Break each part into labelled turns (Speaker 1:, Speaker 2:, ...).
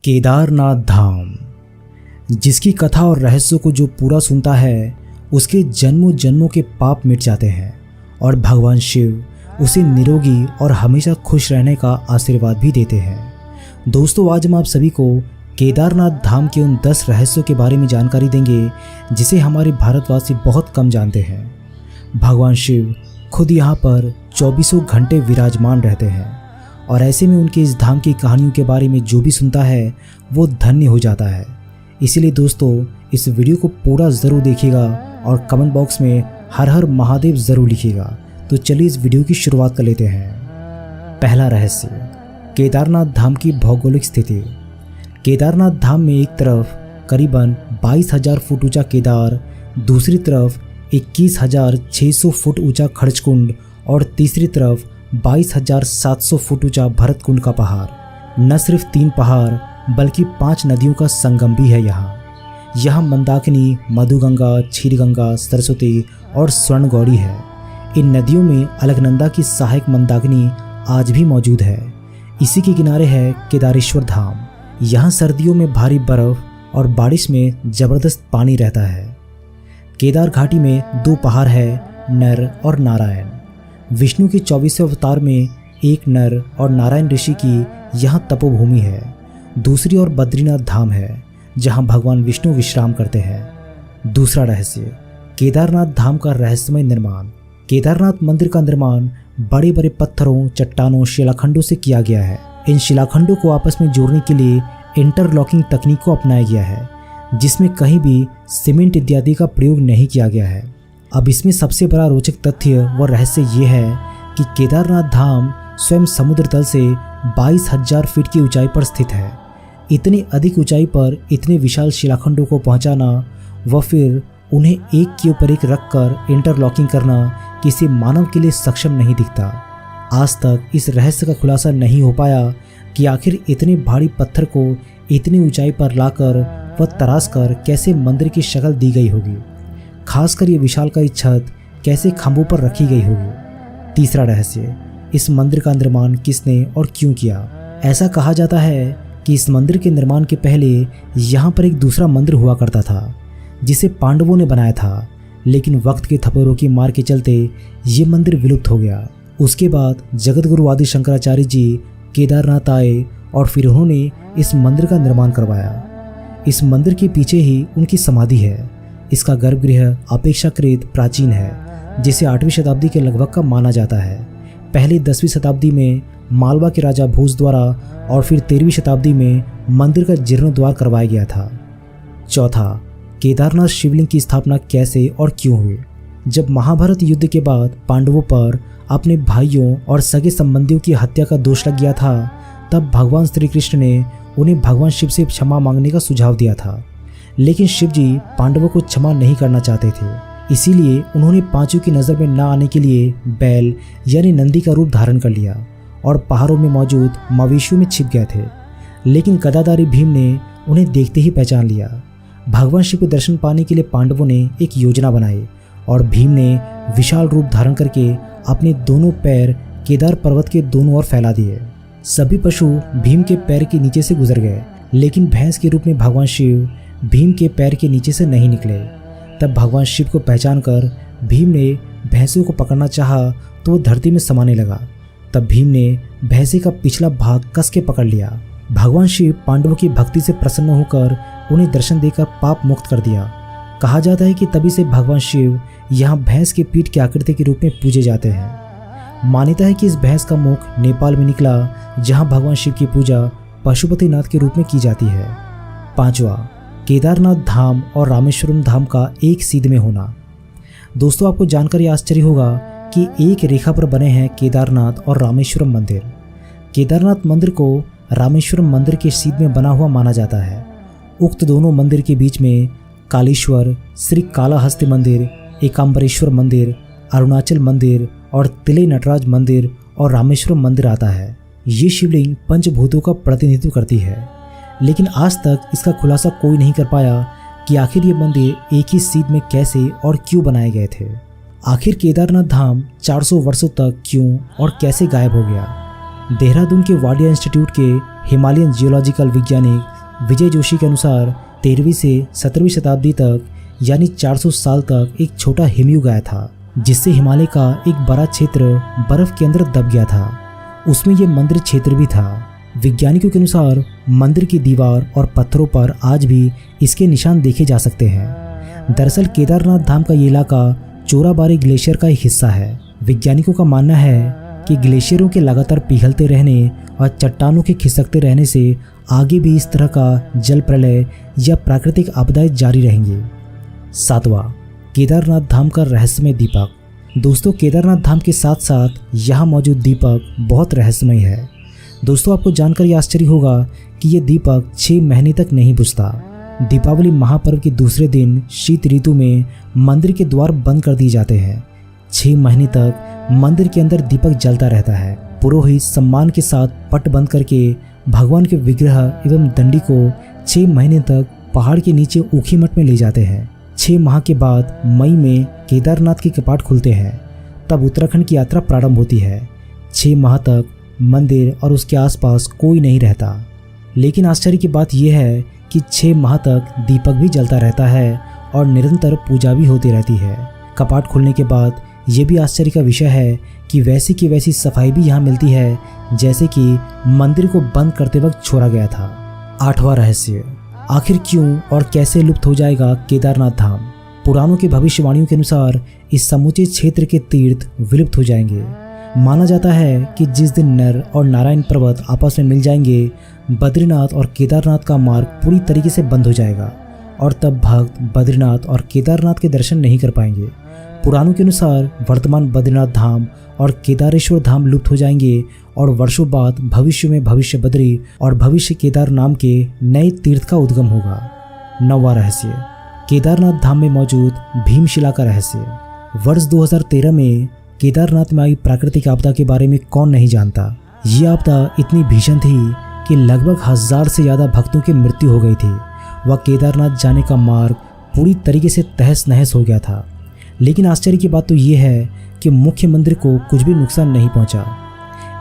Speaker 1: केदारनाथ धाम, जिसकी कथा और रहस्यों को जो पूरा सुनता है उसके जन्मों जन्मों के पाप मिट जाते हैं और भगवान शिव उसे निरोगी और हमेशा खुश रहने का आशीर्वाद भी देते हैं। दोस्तों, आज हम आप सभी को केदारनाथ धाम के उन 10 रहस्यों के बारे में जानकारी देंगे जिसे हमारे भारतवासी बहुत कम जानते हैं। भगवान शिव खुद यहाँ पर 24 घंटे विराजमान रहते हैं और ऐसे में उनके इस धाम की कहानियों के बारे में जो भी सुनता है वो धन्य हो जाता है। इसीलिए दोस्तों, इस वीडियो को पूरा ज़रूर देखिएगा और कमेंट बॉक्स में हर हर महादेव ज़रूर लिखिएगा। तो चलिए इस वीडियो की शुरुआत कर लेते हैं। पहला रहस्य, केदारनाथ धाम की भौगोलिक स्थिति। केदारनाथ धाम में एक तरफ करीबन 22,000 फुट ऊंचा केदार, दूसरी तरफ 21,600 फुट ऊंचा खड़चकुंड और तीसरी तरफ 22,700 फुट ऊंचा भरतकुंड का पहाड़। न सिर्फ 3 पहाड़ बल्कि 5 नदियों का संगम भी है यहाँ मंदाकिनी, मधुगंगा, क्षीरगंगा, सरस्वती और स्वर्णगौरी है। इन नदियों में अलकनंदा की सहायक मंदाकिनी आज भी मौजूद है। इसी के किनारे है केदारेश्वर धाम। यहाँ सर्दियों में भारी बर्फ और बारिश में जबरदस्त पानी रहता है। केदार घाटी में 2 पहाड़ है, नर और नारायण। विष्णु के 24वें अवतार में एक नर और नारायण ऋषि की यहाँ तपोभूमि है। दूसरी ओर बद्रीनाथ धाम है जहाँ भगवान विष्णु विश्राम करते हैं। दूसरा रहस्य, केदारनाथ धाम का रहस्यमय निर्माण। केदारनाथ मंदिर का निर्माण बड़े बड़े पत्थरों, चट्टानों, शिलाखंडों से किया गया है। इन शिलाखंडों को आपस में जोड़ने के लिए इंटरलॉकिंग तकनीक को अपनाया गया है, जिसमें कहीं भी सीमेंट इत्यादि का प्रयोग नहीं किया गया है। अब इसमें सबसे बड़ा रोचक तथ्य व रहस्य ये है कि केदारनाथ धाम स्वयं समुद्र तल से 22,000 फीट की ऊंचाई पर स्थित है। इतनी अधिक ऊंचाई पर इतने विशाल शिलाखंडों को पहुंचाना व फिर उन्हें एक के ऊपर एक रखकर इंटरलॉकिंग करना किसी मानव के लिए सक्षम नहीं दिखता। आज तक इस रहस्य का खुलासा नहीं हो पाया कि आखिर इतने भारी पत्थर को इतनी ऊंचाई पर लाकर व तराश कर कैसे मंदिर की शक्ल दी गई होगी। खासकर ये विशालकाय छत कैसे खंभों पर रखी गई होगी। तीसरा रहस्य, इस मंदिर का निर्माण किसने और क्यों किया। ऐसा कहा जाता है कि इस मंदिर के निर्माण के पहले यहाँ पर एक दूसरा मंदिर हुआ करता था जिसे पांडवों ने बनाया था, लेकिन वक्त के थपेड़ों की मार के चलते ये मंदिर विलुप्त हो गया। उसके बाद जगतगुरु आदि शंकराचार्य जी केदारनाथ आए और फिर उन्होंने इस मंदिर का निर्माण करवाया। इस मंदिर के पीछे ही उनकी समाधि है। इसका गर्भगृह अपेक्षाकृत प्राचीन है, जिसे 8वीं शताब्दी के लगभग का माना जाता है। पहले 10वीं शताब्दी में मालवा के राजा भोज द्वारा और फिर 13वीं शताब्दी में मंदिर का जीर्णोद्धार करवाया गया था। चौथा, केदारनाथ शिवलिंग की स्थापना कैसे और क्यों हुई। जब महाभारत युद्ध के बाद पांडवों पर अपने भाइयों और सगे संबंधियों की हत्या का दोष लग गया था, तब भगवान श्री कृष्ण ने उन्हें भगवान शिव से क्षमा मांगने का सुझाव दिया था। लेकिन शिव जी पांडवों को क्षमा नहीं करना चाहते थे, इसीलिए उन्होंने पांचों की नज़र में न आने के लिए बैल यानी नंदी का रूप धारण कर लिया और पहाड़ों में मौजूद मवेशियों में छिप गए थे। लेकिन गदाधारी भीम ने उन्हें देखते ही पहचान लिया। भगवान शिव के दर्शन पाने के लिए पांडवों ने एक योजना बनाई और भीम ने विशाल रूप धारण करके अपने दोनों पैर केदार पर्वत के दोनों ओर फैला दिए। सभी पशु भीम के पैर के नीचे से गुजर गए, लेकिन भैंस के रूप में भगवान शिव भीम के पैर के नीचे से नहीं निकले। तब भगवान शिव को पहचान कर भीम ने भैंसों को पकड़ना चाहा तो वो धरती में समाने लगा। तब भीम ने भैंसे का पिछला भाग कस के पकड़ लिया। भगवान शिव पांडवों की भक्ति से प्रसन्न होकर उन्हें दर्शन देकर पाप मुक्त कर दिया। कहा जाता है कि तभी से भगवान शिव यहाँ भैंस के पीठ की आकृति के रूप में पूजे जाते हैं। मान्यता है कि इस भैंस का मुख नेपाल में निकला, जहाँ भगवान शिव की पूजा पशुपतिनाथ के रूप में की जाती है। पांचवा, केदारनाथ धाम और रामेश्वरम धाम का एक सीध में होना। दोस्तों, आपको जानकर यह आश्चर्य होगा कि एक रेखा पर बने हैं केदारनाथ और रामेश्वरम मंदिर। केदारनाथ मंदिर को रामेश्वरम मंदिर के सीध में बना हुआ माना जाता है। उक्त दोनों मंदिर के बीच में कालेश्वर, श्री कालाहस्ती मंदिर, एकांबरेश्वर मंदिर, अरुणाचल मंदिर और तिलई नटराज मंदिर और रामेश्वरम मंदिर आता है। ये शिवलिंग पंचभूतों का प्रतिनिधित्व करती है, लेकिन आज तक इसका खुलासा कोई नहीं कर पाया कि आखिर ये मंदिर एक ही सीध में कैसे और क्यों बनाए गए थे। आखिर केदारनाथ धाम 400 वर्षों तक क्यों और कैसे गायब हो गया। देहरादून के वाडिया इंस्टीट्यूट के हिमालयन जियोलॉजिकल वैज्ञानिक विजय जोशी के अनुसार 13वीं से 17वीं शताब्दी तक यानी 400 साल तक एक छोटा हिमयुग आया था, जिससे हिमालय का एक बड़ा क्षेत्र बर्फ के अंदर दब गया था। उसमें यह मंदिर क्षेत्र भी था। वैज्ञानिकों के अनुसार मंदिर की दीवार और पत्थरों पर आज भी इसके निशान देखे जा सकते हैं। दरअसल केदारनाथ धाम का ये इलाका चोराबाड़ी ग्लेशियर का एक हिस्सा है। वैज्ञानिकों का मानना है कि ग्लेशियरों के लगातार पिघलते रहने और चट्टानों के खिसकते रहने से आगे भी इस तरह का जल प्रलय या प्राकृतिक आपदाएं जारी रहेंगी। 7वां, केदारनाथ धाम का रहस्यमय दीपक। दोस्तों, केदारनाथ धाम के साथ साथ यहाँ मौजूद दीपक बहुत रहस्यमय है। दोस्तों, आपको जानकर ये आश्चर्य होगा कि ये दीपक 6 महीने तक नहीं बुझता। दीपावली महापर्व के दूसरे दिन शीत ऋतु में मंदिर के द्वार बंद कर दिए जाते हैं। 6 महीने तक मंदिर के अंदर दीपक जलता रहता है। पुरोहित सम्मान के साथ पट बंद करके भगवान के विग्रह एवं दंडी को 6 महीने तक पहाड़ के नीचे ऊखी मठ में ले जाते हैं। 6 माह के बाद मई में केदारनाथ के कपाट खुलते हैं। तब उत्तराखंड की यात्रा प्रारंभ होती है। 6 माह तक मंदिर और उसके आसपास कोई नहीं रहता। लेकिन आश्चर्य की बात यह है कि 6 माह तक दीपक भी जलता रहता है और निरंतर पूजा भी होती रहती है। कपाट खुलने के बाद ये भी आश्चर्य का विषय है कि वैसी की वैसी सफाई भी यहाँ मिलती है जैसे कि मंदिर को बंद करते वक्त छोड़ा गया था। 8वां रहस्य, आखिर क्यों और कैसे लुप्त हो जाएगा केदारनाथ धाम। पुराणों की भविष्यवाणियों के अनुसार इस समूचे क्षेत्र के तीर्थ विलुप्त हो जाएंगे। माना जाता है कि जिस दिन नर और नारायण पर्वत आपस में मिल जाएंगे, बद्रीनाथ और केदारनाथ का मार्ग पूरी तरीके से बंद हो जाएगा और तब भक्त बद्रीनाथ और केदारनाथ के दर्शन नहीं कर पाएंगे। पुराणों के अनुसार वर्तमान बद्रीनाथ धाम और केदारेश्वर धाम लुप्त हो जाएंगे और वर्षों बाद भविष्य में भविष्य बद्री और भविष्य केदार नाम के नए तीर्थ का उद्गम होगा। 9वां रहस्य, केदारनाथ धाम में मौजूद भीमशिला का रहस्य। वर्ष 2013 में केदारनाथ में आई प्राकृतिक आपदा के बारे में कौन नहीं जानता। ये आपदा इतनी भीषण थी कि लगभग 1000 से ज़्यादा भक्तों की मृत्यु हो गई थी। वह केदारनाथ जाने का मार्ग पूरी तरीके से तहस नहस हो गया था। लेकिन आश्चर्य की बात तो ये है कि मुख्य मंदिर को कुछ भी नुकसान नहीं पहुंचा।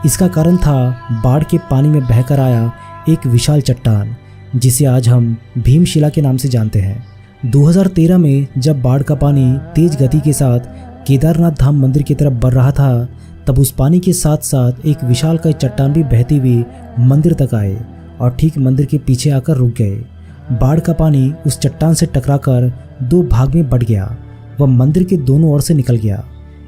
Speaker 1: इसका कारण था बाढ़ के पानी में बहकर आया एक विशाल चट्टान, जिसे आज हम भीमशिला के नाम से जानते हैं। 2013 में जब बाढ़ का पानी तेज गति के साथ केदारनाथ धाम मंदिर की तरफ बढ़ रहा था, तब उस पानी के साथ साथ एक विशालकाय चट्टान भी बहती हुई मंदिर तक आए और ठीक मंदिर के पीछे आकर रुक गए। बाढ़ का पानी उस चट्टान से टकराकर 2 भाग में बंट गया। वह मंदिर के दोनों ओर से निकल गया।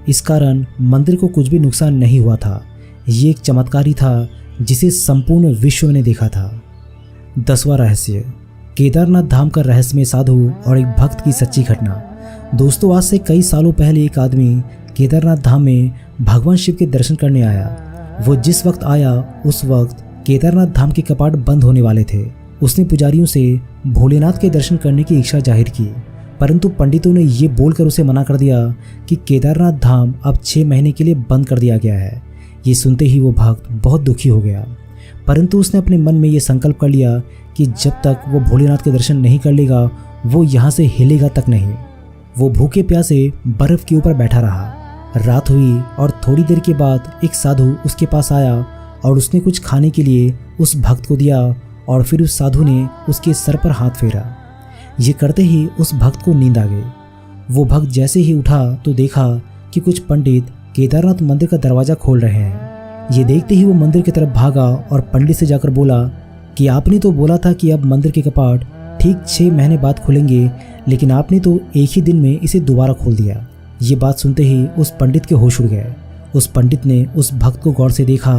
Speaker 1: इस कारण मंदिर को कुछ भी नुकसान नहीं हुआ था। ये एक चमत्कार ही था जिसे संपूर्ण विश्व ने देखा था। 10वां रहस्य, केदारनाथ धाम का रहस्यमय साधु और एक भक्त की सच्ची घटना। दोस्तों, आज से कई सालों पहले एक आदमी केदारनाथ धाम में भगवान शिव के दर्शन करने आया। वो जिस वक्त आया उस वक्त केदारनाथ धाम के कपाट बंद होने वाले थे। उसने पुजारियों से भोलेनाथ के दर्शन करने की इच्छा जाहिर की, परंतु पंडितों ने ये बोलकर उसे मना कर दिया कि केदारनाथ धाम अब 6 महीने के लिए बंद कर दिया गया है। ये सुनते ही वो भक्त बहुत दुखी हो गया, परंतु उसने अपने मन में ये संकल्प कर लिया कि जब तक वो भोलेनाथ के दर्शन नहीं कर लेगा वो यहाँ से हिलेगा तक नहीं। वो भूखे प्यासे बर्फ के ऊपर बैठा रहा। रात हुई और थोड़ी देर के बाद एक साधु उसके पास आया और उसने कुछ खाने के लिए उस भक्त को दिया और फिर उस साधु ने उसके सर पर हाथ फेरा। ये करते ही उस भक्त को नींद आ गई। वो भक्त जैसे ही उठा तो देखा कि कुछ पंडित केदारनाथ मंदिर का दरवाज़ा खोल रहे हैं। ये देखते ही वो मंदिर की तरफ भागा और पंडित से जाकर बोला कि आपने तो बोला था कि अब मंदिर के कपाट ठीक 6 महीने बाद खुलेंगे, लेकिन आपने तो एक ही दिन में इसे दोबारा खोल दिया। ये बात सुनते ही उस पंडित के होश उड़ गए। उस पंडित ने उस भक्त को गौर से देखा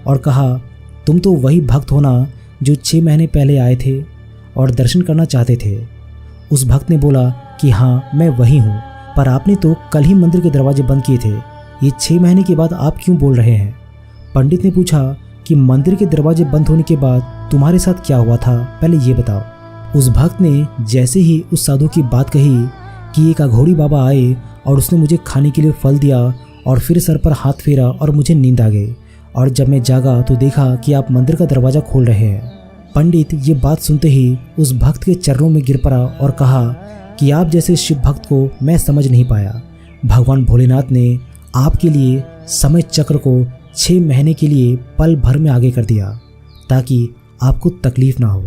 Speaker 1: और कहा, तुम तो वही भक्त हो ना जो 6 महीने पहले आए थे और दर्शन करना चाहते थे। उस भक्त ने बोला कि हाँ, मैं वही हूँ, पर आपने तो कल ही मंदिर के दरवाजे बंद किए थे। ये 6 महीने के बाद आप क्यों बोल रहे हैं? पंडित ने पूछा कि मंदिर के दरवाजे बंद होने के बाद तुम्हारे साथ क्या हुआ था, पहले ये बताओ। उस भक्त ने जैसे ही उस साधु की बात कही कि एक अघोरी बाबा आए और उसने मुझे खाने के लिए फल दिया और फिर सर पर हाथ फेरा और मुझे नींद आ गई, और जब मैं जागा तो देखा कि आप मंदिर का दरवाज़ा खोल रहे हैं। पंडित ये बात सुनते ही उस भक्त के चरणों में गिर पड़ा और कहा कि आप जैसे शिव भक्त को मैं समझ नहीं पाया। भगवान भोलेनाथ ने आपके लिए समय चक्र को 6 महीने के लिए पल भर में आगे कर दिया ताकि आपको तकलीफ ना हो।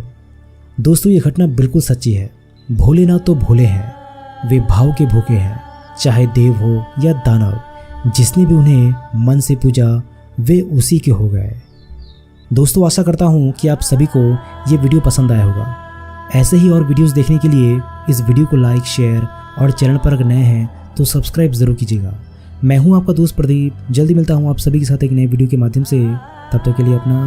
Speaker 1: दोस्तों, ये घटना बिल्कुल सच्ची है। भोलेनाथ तो भोले हैं, वे भाव के भूखे हैं, चाहे देव हो या दानव, जिसने भी उन्हें मन से पूजा वे उसी के हो गए। दोस्तों, आशा करता हूँ कि आप सभी को ये वीडियो पसंद आया होगा। ऐसे ही और वीडियोस देखने के लिए इस वीडियो को लाइक, शेयर और चैनल पर अगर नए हैं तो सब्सक्राइब ज़रूर कीजिएगा। मैं हूँ आपका दोस्त प्रदीप। जल्दी मिलता हूँ आप सभी के साथ एक नए वीडियो के माध्यम से। तब तक के लिए अपना